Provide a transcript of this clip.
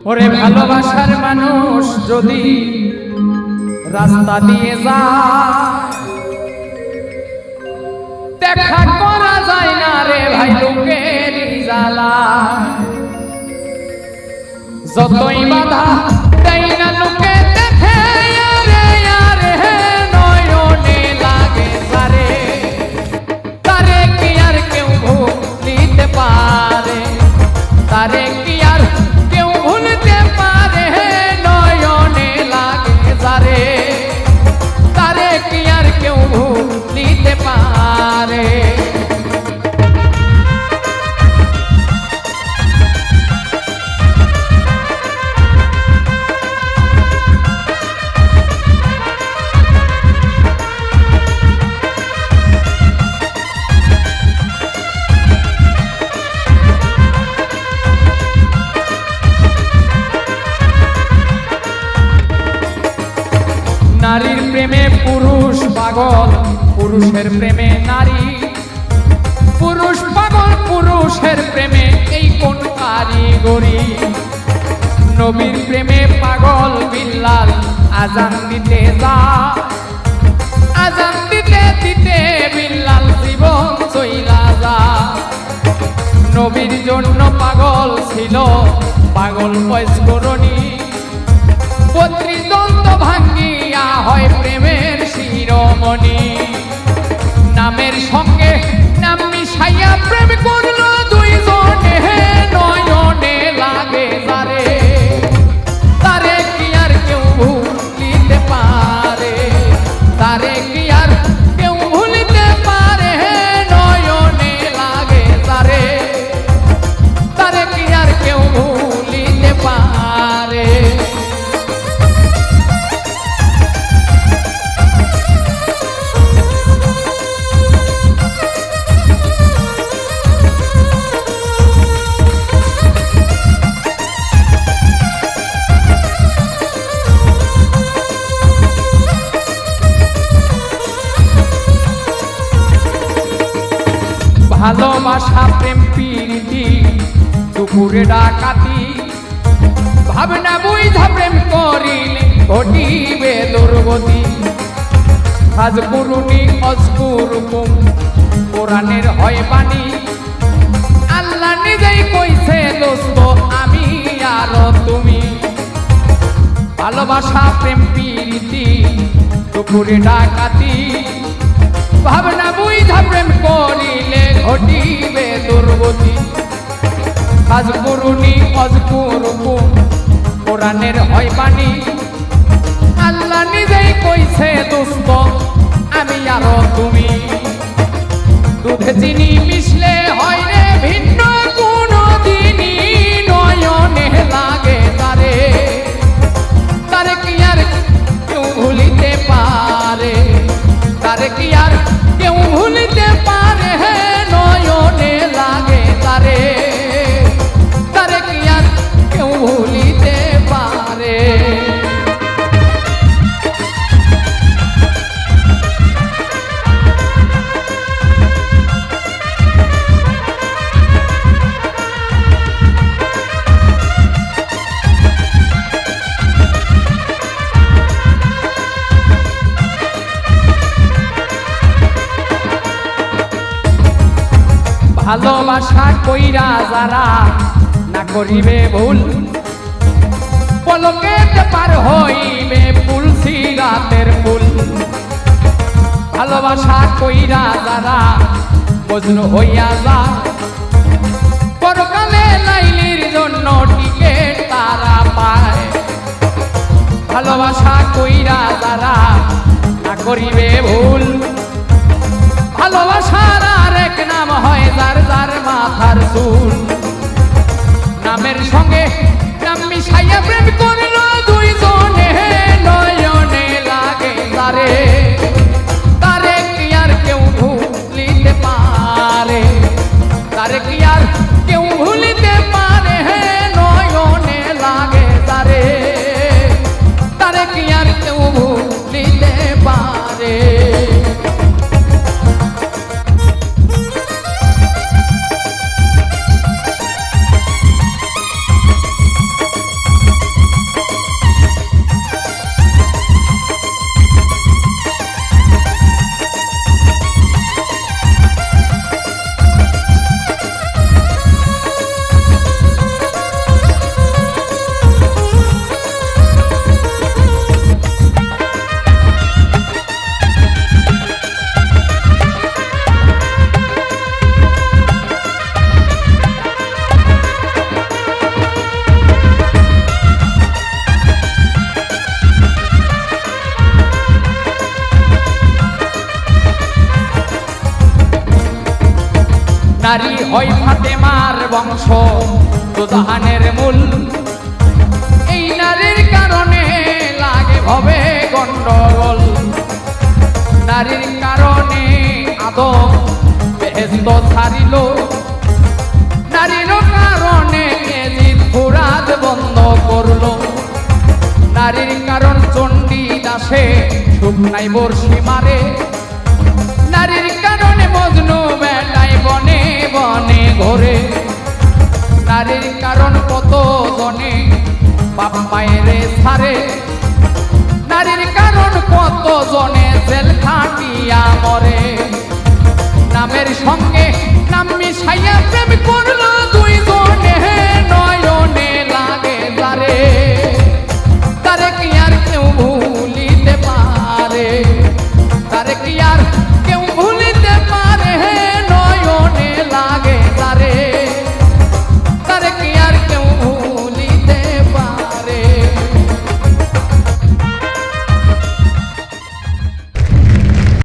ওরে ভালোবাসার মানুষ যদি রাস্তা দিয়ে যায় দেখা করা যায় না রে ভাই লোকের জ্বালা যতই বাধা দেয় না লোকে দেখে আরে আরে নয়নে লাগে সারে তারে কি আর কেউ ভুলিতে পারে তারে কি আর কেউ ভুলতে পারে নয়নে লাগে সারে তারে কি আর কেউ ভুলিতে পারে নারীর প্রেমে পুরুষ পাগল পুরুষের প্রেমে নারী পুরুষ পাগল পুরুষের প্রেমে এই কোন কারিগরি নবীর প্রেমে পাগল বিল্লাল আজান দিতে যায় আজান দিতে দিতে বিল্লাল জীবন চইলা যায় নবীর জন্য পাগল ছিল পাগল বয়স্করণী ৩২ দ্বন্দ্ব ভাঙ্গিয়া হয় প্রেমের শিরোমণি নামের সঙ্গে নাম মিশাইয়া প্রেম করলো দুইজনে নয়নে লাগে তারে তারে কি আর কেউ ভুলিতে পারে তারে কি আর কেউ ভুলিতে পারে নয়নে লাগে তারে তারে কি আর কেউ ভুলিতে পারে ভালোবাসা প্রেম প্রীতি দুপুরে ডাকাতি ভাবনা বুঝা প্রেম করিলে ঘটিবে দুর্গতি আজ পুরুনি অজকুরকুম কোরআনের হয় বাণী আল্লাহ নিজেই কইছে দোস্ত আমি আর তুমি ভালোবাসা প্রেম প্রীতি দুপুরে ডাকাতি ভাবনা বুঝা প্রেম করিলে ঘটিবে দুর্গতি আজ পুরুনি অজকুরকুম কোরআনের হয় বাণী আল্লাহ নিজেই কইছে দোস্ত আমি আর তুমি দুধে চিনি মিশলে হয় রে ভিন্ন কোনো দিনই নয়নে লাগে তারে তারে কি আর কেউ ভুলিতে পারে তারে কি আর কেউ ভুলিতে পারে নয়নে লাগে তারে তারে কি আর কেউ ভুলিতে পারে ভালোবাসা কইরা যারা না করিবে ভুল পলকেতে পার হইবে ফুল সিরাতের ফুল ভালোবাসা কইরা যারা মজনু হইয়া যায় পরকালে লাইলির জন্য টিকেট তারা পায় ভালোবাসা কইরা যারা না করিবে ভুল ভালোবাসার আরেক নাম হয় যার যার মাথার চুল নামের সঙ্গে নাম মিশাইয়া প্রেম করলো দুইজনে নয়নে লাগে তারে তারে কি আর কেউ ভুলিতে পারে তারে কি আর কেউ ভুলিতে পারে নয়নে লাগে তারে তারে কি আর কেউ ভুলিতে পারে নারী হয় ফাতেমার বংশ দুজাহানের মূল এই নারীর কারণে লাগে ভবে গন্ডগোল নারীর কারণে আদম বেহেশত ছাড়িল নারীর কারণে এজিদ ফুরাত বন্ধ করল নারীর কারণ চণ্ডী দাসে সুখ নাই বর্ষি মারে নারীর কারণে মজনু বেলায় বনে বনে ঘোরে নারীর কারণ কত জনে বাপ মায়েরে ছাড়ে নারীর কারণ কত জনে জেল খাটিয়া মরে নামের সঙ্গে নাম